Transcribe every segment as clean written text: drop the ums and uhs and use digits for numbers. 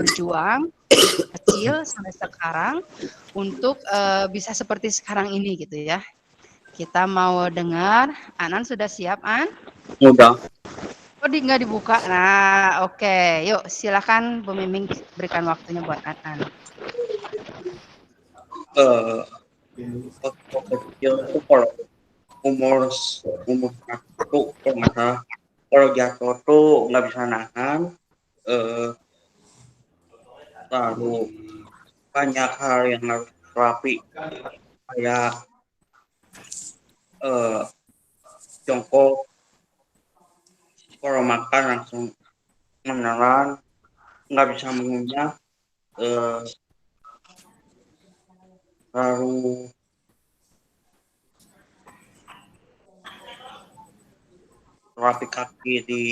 berjuang kecil sampai sekarang untuk bisa seperti sekarang ini gitu ya. Kita mau dengar, Anan sudah siap, An? Udah. Oh, nggak dibuka. Nah, oke. Yuk, silakan Bu Miming berikan waktunya buat Anan. Eh, waktu kecil tuh kalau umur umur satu kalau nggak salah, kalau jatuh tuh nggak bisa nahan. Eh, Lalu banyak hal yang harus rapi, kayak eh, jongkok, kalau makan langsung menelan, nggak bisa mengunyah. Eh, Lalu rapi kaki di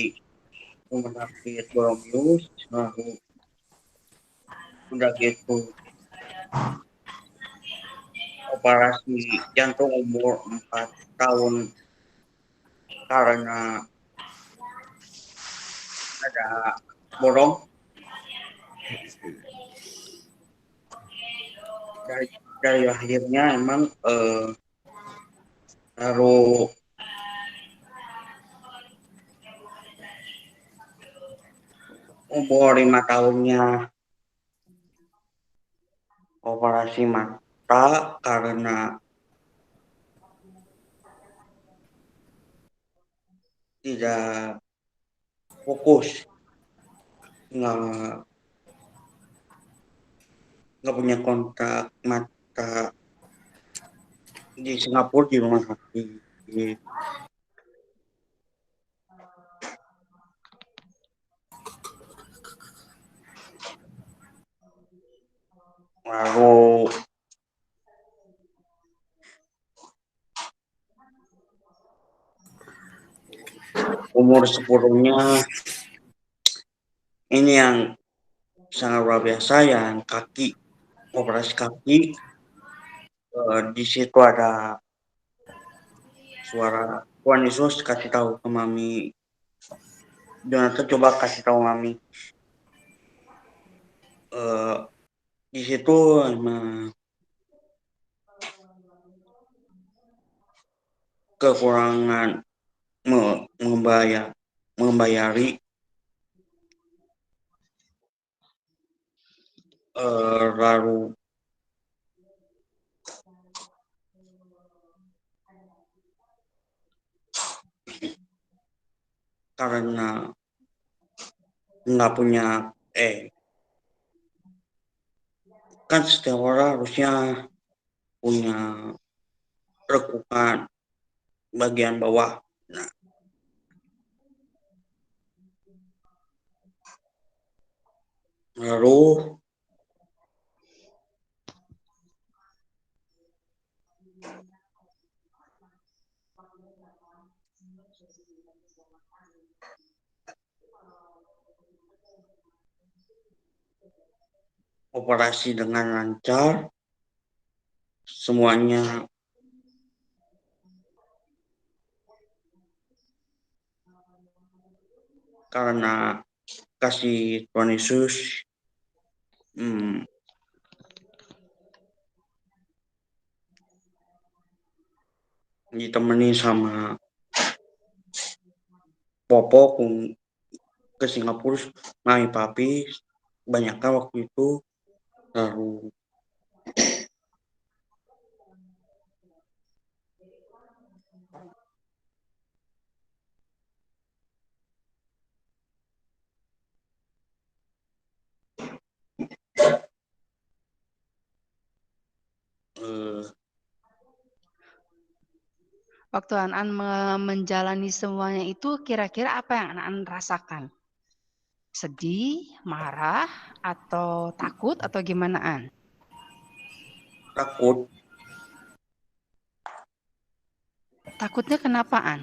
rumah sakit Boromius. Lalu udah gitu operasi jantung umur 4 tahun karena ada borong. Dari akhirnya emang baru umur 5 tahunnya operasi mata karena tidak fokus, nggak punya kontak mata di Singapura di rumah sakit. Lalu umur 10-nya ini yang sangat luar biasa, yang kaki, operasi kaki. Di situ ada suara Tuhan Yesus kasih tahu ke Mami, Jonathan coba kasih tahu Mami. Di situ emang kekurangan membayari lalu karena nggak punya kan setiap orang harusnya punya lekukan bagian bawah. Nah, lalu operasi dengan lancar, semuanya karena kasih Tuhan Yesus. Ditemani sama Popo ke Singapura, Mami Papi, banyaknya waktu itu. Lalu Waktu Anan menjalani semuanya itu, kira-kira apa yang Anan rasakan? Sedih, marah, atau takut, atau gimana, An? takut. Takutnya kenapa, An?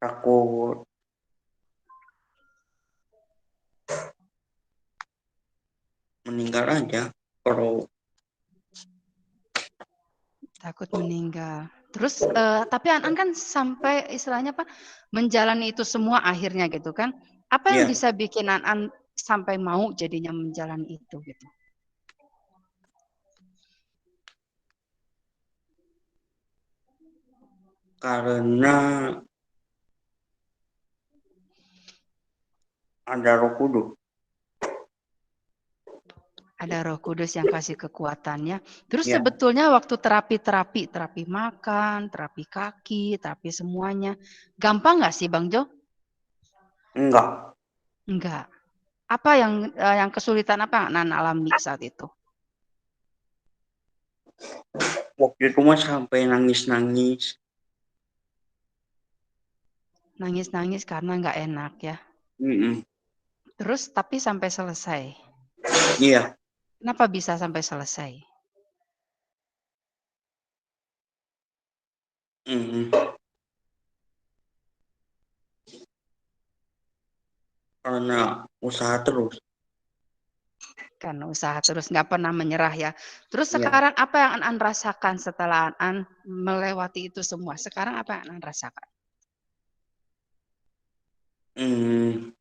Takut meninggal aja kalau Takut meninggal. Terus tapi An kan sampai istilahnya apa menjalani itu semua akhirnya gitu kan. Apa yang Iya, bisa bikin An sampai mau jadinya menjalani itu gitu? karena ada Roh Kudus. Ada Roh Kudus yang kasih kekuatannya. Terus Ya, sebetulnya waktu terapi makan, terapi kaki, terapi semuanya, gampang nggak sih Bang Jo? enggak. Enggak. Apa yang kesulitan apa yang Nan alami saat itu? Waktu itu mah sampai nangis-nangis. Nangis-nangis karena nggak enak ya. Mm-mm. Terus tapi sampai selesai. Iya. Kenapa bisa sampai selesai? Mm-mm. Karena usaha terus. Karena usaha terus nggak pernah menyerah ya. Terus Iya. sekarang apa yang An rasakan setelah An melewati itu semua? Sekarang apa yang An rasakan? Hmm,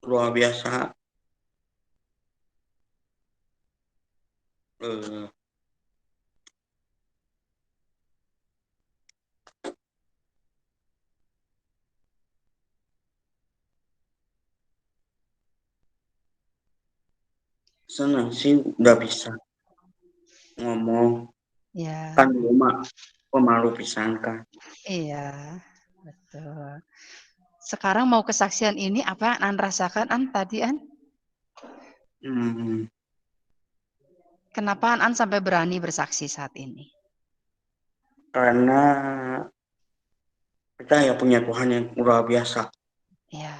luar biasa. Eh, senang sih udah bisa ngomong. Kan Ya, dulu mah pemalu pisan kan. iya, betul. Sekarang mau kesaksian ini apa yang An rasakan An tadi An? Hmm, Kenapa An sampai berani bersaksi saat ini? karena kita ya punya Tuhan yang luar biasa. Ya,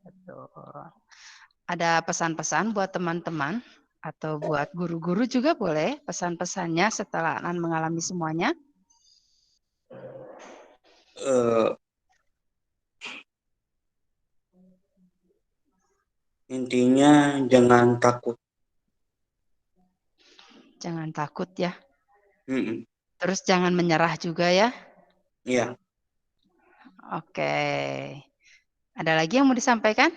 betul. Ada pesan-pesan buat teman-teman atau buat guru-guru juga boleh pesan-pesannya setelah An mengalami semuanya. Eh, intinya jangan takut. Jangan takut ya. Mm-mm. Terus jangan menyerah juga ya. Iya, Oke. Ada lagi yang mau disampaikan?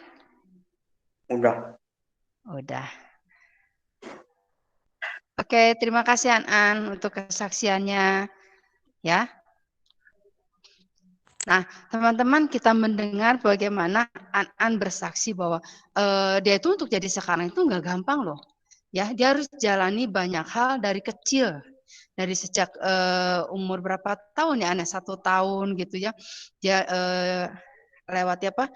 udah. Udah. Oke, terima kasih An untuk kesaksiannya ya. Nah, teman-teman kita mendengar bagaimana An bersaksi bahwa dia itu untuk jadi sekarang itu nggak gampang loh. Ya, dia harus jalani banyak hal dari kecil, dari sejak umur berapa tahun ya, An? 1 tahun gitu ya. Dia lewati apa?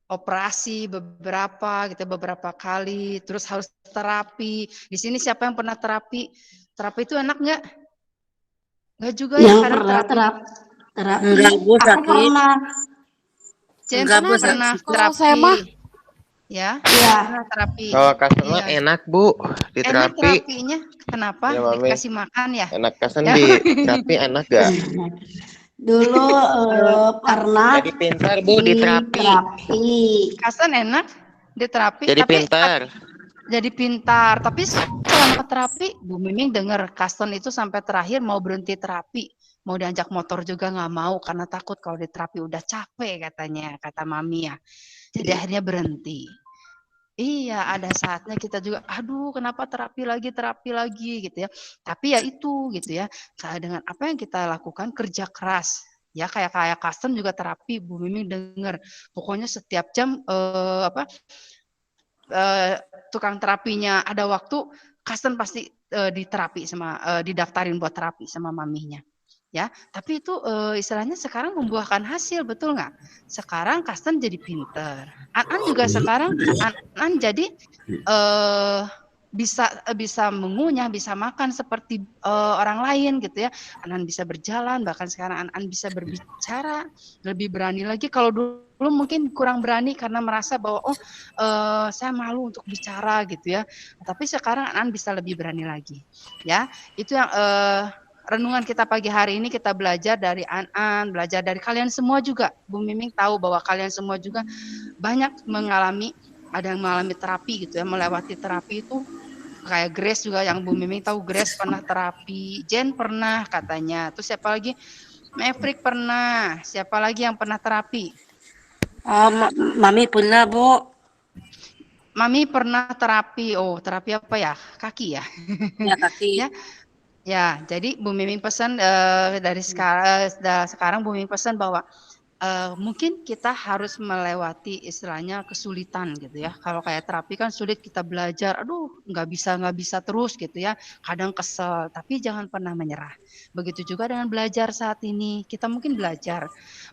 Operasi beberapa kali, terus harus terapi. Di sini siapa yang pernah terapi? Terapi itu enak nggak? Nggak juga ya, Yang kadang pernah terapi. terapi, Enggak, Bu, aku sakit. pernah. Jen Enggak, Bu, pernah sakit. Kalau saya mah, terapi, ya? Ya, Pernah terapi. kalau kasar mah Iya. enak bu, di Enak terapi. terapinya, kenapa? Ya mami, Dikasih makan ya? enak kasan Ya. di terapi enak gak? dulu pernah Jadi pintar bu di di terapi. terapi. Kasan enak di terapi, Jadi tapi pintar. jadi pintar. Tapi selama terapi, Bu Miming dengar Kaston itu sampai terakhir mau berhenti terapi. Mau diajak motor juga nggak mau karena takut kalau di terapi udah capek katanya, kata Mami ya. Jadi akhirnya berhenti. Iya, ada saatnya kita juga, aduh kenapa terapi lagi gitu ya. Tapi ya itu gitu ya, dengan apa yang kita lakukan kerja keras. Ya kayak custom juga terapi, Bu Mimi dengar. Pokoknya setiap jam tukang terapinya ada waktu, custom pasti diterapi sama didaftarin buat terapi sama maminya. Ya, tapi itu istilahnya sekarang membuahkan hasil, betul nggak? Sekarang Kasten jadi pinter. An juga sekarang An jadi bisa mengunyah, bisa makan seperti orang lain gitu ya. An bisa berjalan, bahkan sekarang An bisa berbicara, lebih berani lagi. Kalau dulu mungkin kurang berani karena merasa bahwa saya malu untuk bicara gitu ya. Tapi sekarang An bisa lebih berani lagi. Ya, itu yang renungan kita pagi hari ini kita belajar dari An, belajar dari kalian semua juga. Bu Miming tahu bahwa kalian semua juga banyak mengalami ada yang mengalami terapi gitu ya, melewati terapi itu kayak Grace juga, yang Bu Miming tahu Grace pernah terapi, Jen pernah katanya. Terus siapa lagi? Maverick pernah. Siapa lagi yang pernah terapi? Mami pernah, Bu. Mami pernah terapi. Oh, terapi apa ya? Kaki ya? Ya, kaki. Ya, ya. Jadi Bu Miming pesan dari sekarang Bu Miming pesan bahwa mungkin kita harus melewati istilahnya kesulitan gitu ya. Kalau kayak terapi kan sulit, kita belajar, aduh nggak bisa terus gitu ya. Kadang kesel, tapi jangan pernah menyerah. Begitu juga dengan belajar saat ini. Kita mungkin belajar,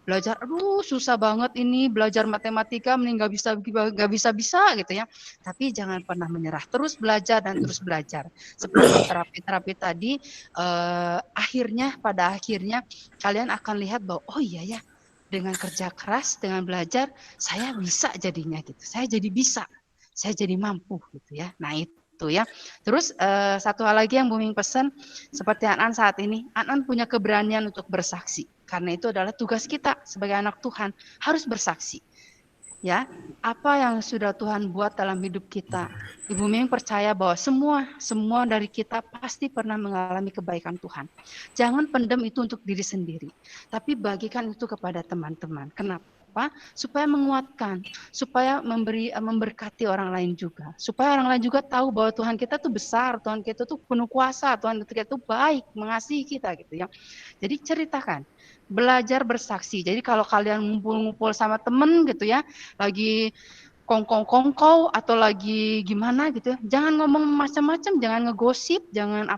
aduh susah banget ini belajar matematika, mending nggak bisa gitu ya. Tapi jangan pernah menyerah, terus belajar dan terus belajar. Seperti terapi tadi, pada akhirnya kalian akan lihat bahwa oh iya ya, dengan kerja keras, dengan belajar, saya bisa jadinya gitu. Saya jadi bisa, saya jadi mampu gitu ya. Nah itu ya. Terus satu hal lagi yang Buming pesan, seperti Anan saat ini, Anan punya keberanian untuk bersaksi. Karena itu adalah tugas kita sebagai anak Tuhan, harus bersaksi. Ya, apa yang sudah Tuhan buat dalam hidup kita. Ibu Ming percaya bahwa semua dari kita pasti pernah mengalami kebaikan Tuhan. Jangan pendam itu untuk diri sendiri, tapi bagikan itu kepada teman-teman. Kenapa? Supaya menguatkan, supaya memberkati orang lain juga. Supaya orang lain juga tahu bahwa Tuhan kita tuh besar, Tuhan kita tuh penuh kuasa, Tuhan kita tuh baik, mengasihi kita gitu ya. Jadi ceritakan, belajar bersaksi. Jadi kalau kalian ngumpul-ngumpul sama temen gitu ya, lagi kongkow atau lagi gimana gitu ya, jangan ngomong macam-macam, jangan ngegosip, jangan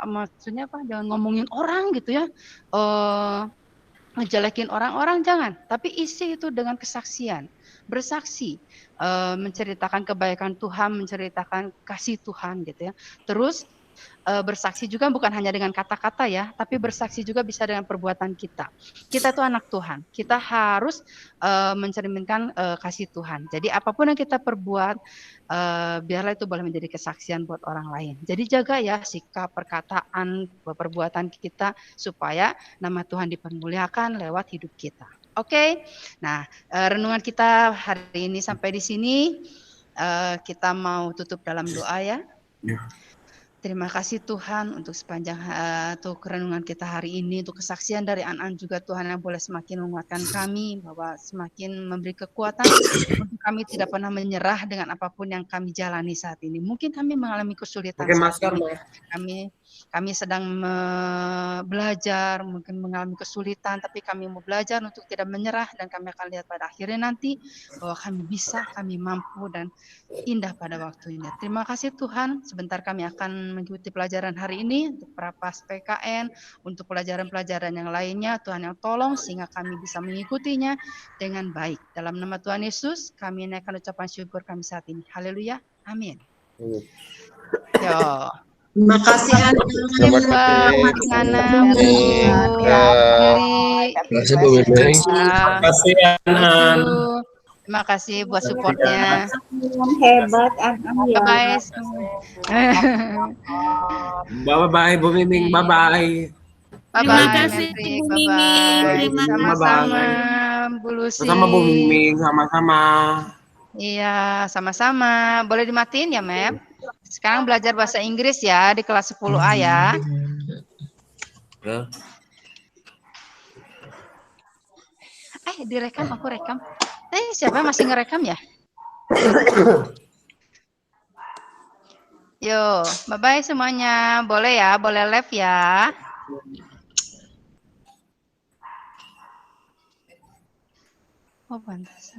maksudnya jangan ngomongin orang gitu ya, ngejelekin orang-orang, jangan, tapi isi itu dengan kesaksian, bersaksi, menceritakan kebaikan Tuhan, menceritakan kasih Tuhan gitu ya. Terus bersaksi juga bukan hanya dengan kata-kata ya, tapi bersaksi juga bisa dengan perbuatan kita. Kita tuh anak Tuhan, kita harus mencerminkan kasih Tuhan. Jadi apapun yang kita perbuat, biarlah itu boleh menjadi kesaksian buat orang lain. Jadi jaga ya sikap, perkataan, perbuatan kita, supaya nama Tuhan dipermuliakan lewat hidup kita. Oke, nah renungan kita hari ini sampai di sini. Kita mau tutup dalam doa ya. Terima kasih Tuhan untuk sepanjang untuk renungan kita hari ini, untuk kesaksian dari An-An juga Tuhan yang boleh semakin menguatkan kami, bahwa semakin memberi kekuatan untuk kami tidak pernah menyerah dengan apapun yang kami jalani saat ini. Mungkin kami mengalami kesulitan saat ini. Kami sedang belajar, mungkin mengalami kesulitan, tapi kami mau belajar untuk tidak menyerah, dan kami akan lihat pada akhirnya nanti bahwa kami bisa, kami mampu, dan indah pada waktunya. Terima kasih Tuhan, sebentar kami akan mengikuti pelajaran hari ini untuk prapas PKN, untuk pelajaran-pelajaran yang lainnya. Tuhan yang tolong sehingga kami bisa mengikutinya dengan baik. Dalam nama Tuhan Yesus, kami naikkan ucapan syukur kami saat ini. Haleluya. Amin. Yo. Terima kasih, Terima Terima kasih. kasih Bu Miming. Terima kasih Anan. Terima kasih buat supportnya. Hebat Anan ya. Bye-bye. Bye-bye Bu Miming, bye-bye. Bye-bye. Terima kasih, Maverick. Bu Miming. Bye-bye. Terima Sama-sama Bu Lucy. Sama Bu Miming, sama-sama. Iya, sama-sama. Boleh dimatiin ya, Mep? Sekarang belajar bahasa Inggris ya di kelas 10A ya. Direkam, aku rekam. Siapa masih ngerekam ya? Yo, bye-bye semuanya. Boleh ya, boleh live ya. Oh, pantas.